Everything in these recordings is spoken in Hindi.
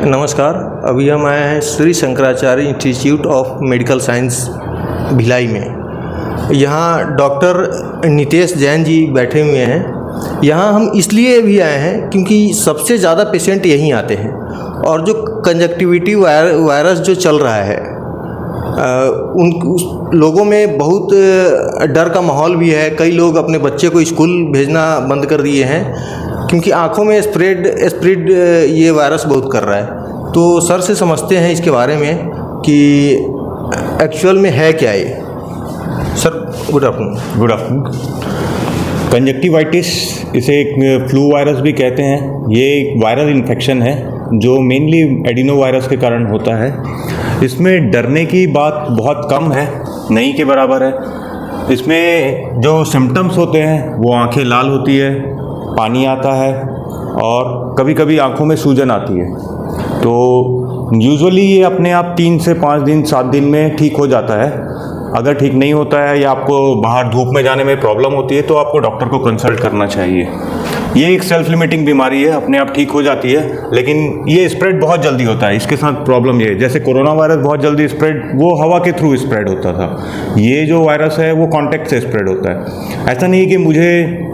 नमस्कार। अभी हम आए हैं Shri Shankaracharya institute of medical science Bhilai में। यहाँ डॉक्टर नितेश जैन जी बैठे हुए हैं। यहाँ हम इसलिए भी आए हैं क्योंकि सबसे ज़्यादा पेशेंट यहीं आते हैं और जो कंजक्टिविटी वायरस जो चल रहा है उन लोगों में बहुत डर का माहौल भी है। कई लोग अपने बच्चे को स्कूल भेजना बंद कर दिए हैं क्योंकि आँखों में स्प्रेड ये वायरस बहुत कर रहा है। तो सर से समझते हैं इसके बारे में कि एक्चुअल में है क्या ये। Sir good afternoon. Good afternoon. Conjunctivitis इसे एक फ्लू वायरस भी कहते हैं। ये एक वायरल इन्फेक्शन है जो मेनली एडिनो वायरस के कारण होता है। इसमें डरने की बात बहुत कम है, नहीं के बराबर है। इसमें जो सिम्टम्स होते हैं वो आंखें लाल होती है, पानी आता है और कभी कभी आंखों में सूजन आती है। तो यूजुअली ये अपने आप 3 से 5 दिन 7 दिन में ठीक हो जाता है। अगर ठीक नहीं होता है या आपको बाहर धूप में जाने में प्रॉब्लम होती है तो आपको डॉक्टर को कंसल्ट करना चाहिए। ये एक सेल्फ लिमिटिंग बीमारी है, अपने आप ठीक हो जाती है, लेकिन ये स्प्रेड बहुत जल्दी होता है। इसके साथ प्रॉब्लम ये है, जैसे कोरोना वायरस बहुत जल्दी स्प्रेड वो हवा के थ्रू स्प्रेड होता था, ये जो वायरस है वो कॉन्टैक्ट से स्प्रेड होता है। ऐसा नहीं है कि मुझे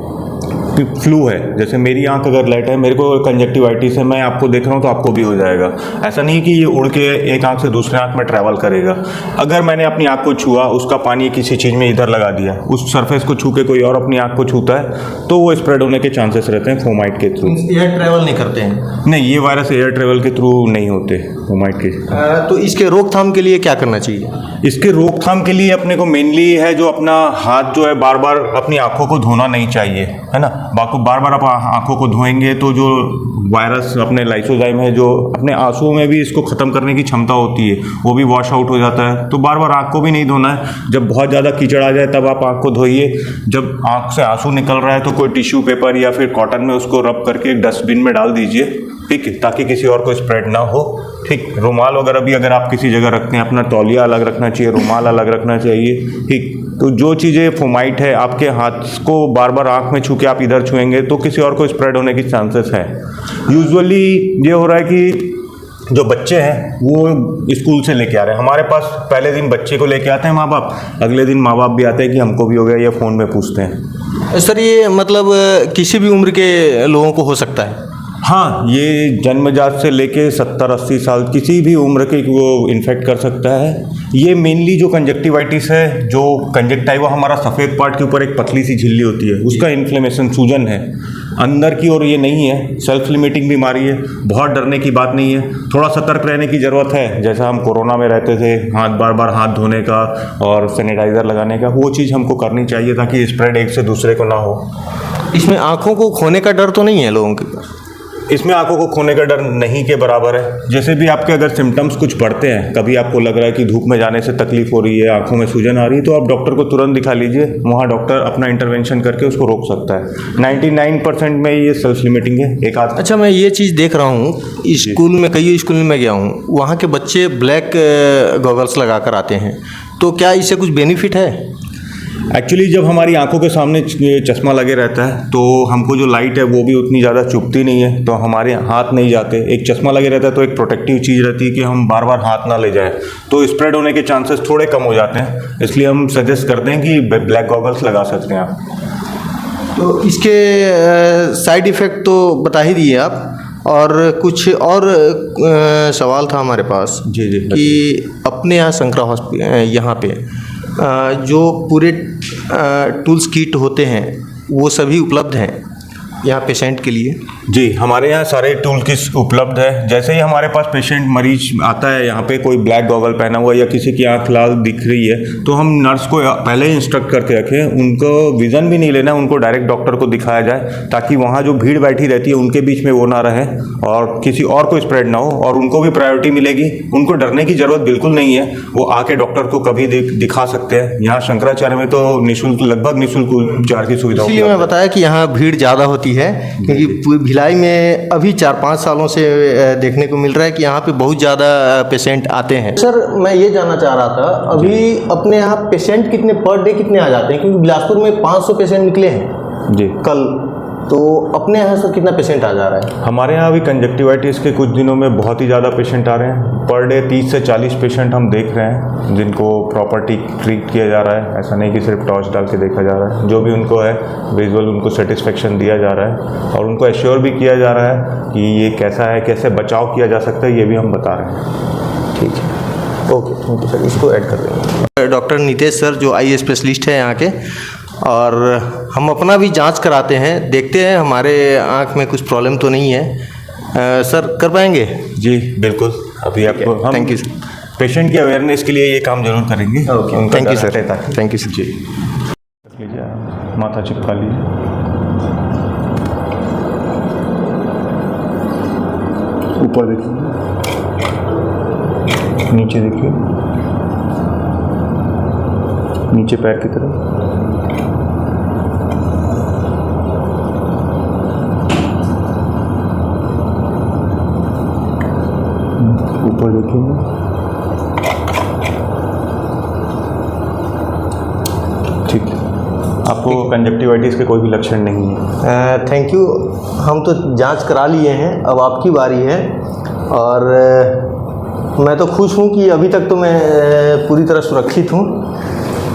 फ्लू है, जैसे मेरी आंख अगर लाइट है, मेरे को कंजक्टिवाइटिस है, मैं आपको देख रहा हूँ तो आपको भी हो जाएगा। ऐसा नहीं कि ये उड़ के एक आंख से दूसरे आंख में ट्रैवल करेगा। अगर मैंने अपनी आंख को छुआ, उसका पानी किसी चीज़ में इधर लगा दिया, उस सरफेस को छू के कोई और अपनी आंख को छूता है तो वो स्प्रेड होने के चांसेस रहते हैं फोमाइट के थ्रू। एयर ट्रैवल नहीं करते हैं? नहीं, ये वायरस एयर ट्रैवल के थ्रू नहीं होते फोमाइट के। तो इसके रोकथाम के लिए क्या करना चाहिए? इसके रोकथाम के लिए अपने को मेनली है जो अपना हाथ जो है बार बार अपनी आंखों को धोना नहीं चाहिए, है ना। बार बार आप आंखों को धोएंगे तो जो वायरस अपने लाइसोजाइम है जो अपने आंसुओं में भी इसको ख़त्म करने की क्षमता होती है वो भी वॉश आउट हो जाता है। तो बार बार आंख को भी नहीं धोना है। जब बहुत ज़्यादा कीचड़ आ जाए तब आप आंख को धोइए। जब आंख से आंसू निकल रहा है तो कोई टिश्यू पेपर या फिर कॉटन में उसको रब करके एक डस्टबिन में डाल दीजिए, ठीक है, ताकि किसी और को स्प्रेड ना हो। ठीक, रुमाल वगैरह भी अगर आप किसी जगह रखते हैं, अपना तौलिया अलग रखना चाहिए, रुमाल अलग रखना चाहिए। ठीक, तो जो चीज़ें फोमाइट है आपके हाथ को बार बार आंख में छू के आप इधर छुएंगे तो किसी और को स्प्रेड होने की चांसेस है। यूजुअली ये हो रहा है कि जो बच्चे हैं वो स्कूल से लेके आ रहे हैं हमारे पास। पहले दिन बच्चे को लेके आते हैं माँ बाप, अगले दिन माँ बाप भी आते हैं कि हमको भी हो गया, ये फ़ोन में पूछते हैं। सर ये मतलब किसी भी उम्र के लोगों को हो सकता है? हाँ, ये जन्मजात से लेके 70-80 साल किसी भी उम्र के वो इन्फेक्ट कर सकता है। ये मेनली जो कंजक्टिवाइटिस है, जो कंजक्टाइवा हमारा सफ़ेद पार्ट के ऊपर एक पतली सी झिल्ली होती है, उसका इन्फ्लेमेशन सूजन है अंदर की, और ये नहीं है, सेल्फ लिमिटिंग बीमारी है। बहुत डरने की बात नहीं है, थोड़ा सतर्क रहने की ज़रूरत है। जैसा हम कोरोना में रहते थे, बार बार हाथ धोने का और सैनिटाइज़र लगाने का, वो चीज़ हमको करनी चाहिए ताकि स्प्रेड एक से दूसरे को ना हो। इसमें आँखों को खोने का डर तो नहीं है लोगों के पास? इसमें आंखों को खोने का डर नहीं के बराबर है। जैसे भी आपके अगर सिम्टम्स कुछ बढ़ते हैं, कभी आपको लग रहा है कि धूप में जाने से तकलीफ हो रही है, आंखों में सूजन आ रही है, तो आप डॉक्टर को तुरंत दिखा लीजिए। वहाँ डॉक्टर अपना इंटरवेंशन करके उसको रोक सकता है। 99% में ये सेल्फ लिमिटिंग है, एक आध। अच्छा, मैं ये चीज़ देख रहा हूँ स्कूल में, कई स्कूल में मैं गया हूँ, वहाँ के बच्चे ब्लैक गॉगल्स लगा कर आते हैं, तो क्या इससे कुछ बेनिफिट है? एक्चुअली जब हमारी आंखों के सामने चश्मा लगे रहता है तो हमको जो लाइट है वो भी उतनी ज़्यादा चुभती नहीं है, तो हमारे हाथ नहीं जाते। एक चश्मा लगे रहता है तो एक प्रोटेक्टिव चीज़ रहती है कि हम बार बार हाथ ना ले जाए, तो स्प्रेड होने के चांसेस थोड़े कम हो जाते हैं। इसलिए हम सजेस्ट करते हैं कि ब्लैक गॉगल्स लगा सकते हैं आप। तो इसके साइड इफ़ेक्ट तो बता ही दिए आप, और कुछ और सवाल था हमारे पास। जी जी। कि अपने यहाँ शंकरा हॉस्पिटल यहाँ पे जो पूरे टूल्स किट होते हैं वो सभी उपलब्ध हैं यहाँ पेशेंट के लिए? जी, हमारे यहाँ सारे टूल किट उपलब्ध है। जैसे ही हमारे पास पेशेंट मरीज आता है यहाँ पे, कोई ब्लैक गॉगल पहना हुआ या किसी की आंख लाल दिख रही है, तो हम नर्स को पहले ही इंस्ट्रक्ट करके रखें, उनको विज़न भी नहीं लेना, उनको डायरेक्ट डॉक्टर को दिखाया जाए ताकि वहाँ जो भीड़ बैठी रहती है उनके बीच में वो ना रहे और किसी और को स्प्रेड ना हो, और उनको भी प्रायोरिटी मिलेगी। उनको डरने की ज़रूरत बिल्कुल नहीं है, वो आके डॉक्टर को कभी दिखा सकते हैं। यहाँ शंकराचार्य में तो निःशुल्क, लगभग निःशुल्क उपचार की सुविधा होती है। इसलिए मैं बताया कि यहाँ भीड़ ज़्यादा होती है, क्योंकि भिलाई में अभी 4-5 सालों से देखने को मिल रहा है कि यहाँ पे बहुत ज़्यादा पेशेंट आते हैं। सर मैं ये जानना चाह रहा था, अभी अपने यहाँ पेशेंट कितने पर डे कितने आ जाते हैं? क्योंकि बिलासपुर में 500 पेशेंट निकले हैं जी कल, तो अपने यहाँ सर कितना पेशेंट आ जा रहा है? हमारे यहाँ अभी कंजक्टिवाइटिस के कुछ दिनों में बहुत ही ज़्यादा पेशेंट आ रहे हैं। पर डे 30 से 40 पेशेंट हम देख रहे हैं जिनको प्रॉपर्टी ट्रीट किया जा रहा है। ऐसा नहीं कि सिर्फ टॉर्च डाल के देखा जा रहा है, जो भी उनको है विजुअल उनको सेटिस्फेक्शन दिया जा रहा है और उनको एश्योर भी किया जा रहा है कि ये कैसा है, कैसे बचाव किया जा सकता है, ये भी हम बता रहे हैं। ठीक है, ओके, थैंक यू सर, इसको ऐड कर देंगे। डॉक्टर नितेश सर जो आई स्पेशलिस्ट है यहाँ के, और हम अपना भी जांच कराते हैं, देखते हैं हमारे आँख में कुछ प्रॉब्लम तो नहीं है। सर कर पाएंगे? जी बिल्कुल, अभी आपको हम थैंक यू पेशेंट की अवेयरनेस के लिए ये काम जरूर करेंगे। Okay, thank you sir, thank you sir. जी लीजिए, माथा चिपका लीजिए, ऊपर देखिए, नीचे देखिए, नीचे पैर की तरफ, ऊपर देखिए, ठीक है। आपको कंजक्टिवाइटिस के कोई भी लक्षण नहीं है। थैंक यू, हम तो जांच करा लिए हैं, अब आपकी बारी है। और मैं तो खुश हूँ कि अभी तक तो मैं पूरी तरह सुरक्षित हूँ।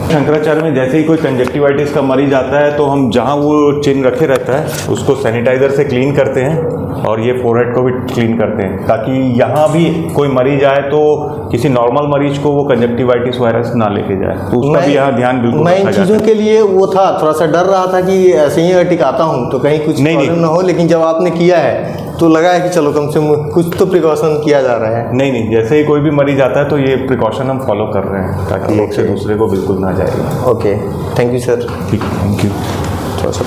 शंकराचार्य में जैसे ही कोई कंजक्टिवाइटिस का मरीज आता है तो हम जहाँ वो चिन्ह रखे रहता है उसको सैनिटाइज़र से क्लीन करते हैं और ये फोरहेड को भी क्लीन करते हैं, ताकि यहाँ भी कोई मरीज आए तो किसी नॉर्मल मरीज को वो कंजक्टिवाइटिस वायरस ना लेके जाए, तो उसका भी यहाँ ध्यान बिल्कुल मैं इन रखा चीज़ों जाता के लिए वो था, थोड़ा सा डर रहा था कि ऐसे ही अगर टिकाता हूँ तो कहीं कुछ प्रॉब्लम ना हो, लेकिन जब आपने किया है तो लगा है कि चलो कम से कम कुछ तो प्रिकॉशन किया जा रहा है। नहीं, जैसे ही कोई भी मरीज आता है तो ये प्रिकॉशन हम फॉलो कर रहे हैं ताकि एक से दूसरे को बिल्कुल ना जाएगा। Okay, thank you sir. ठीक, थैंक यू। थोड़ा सा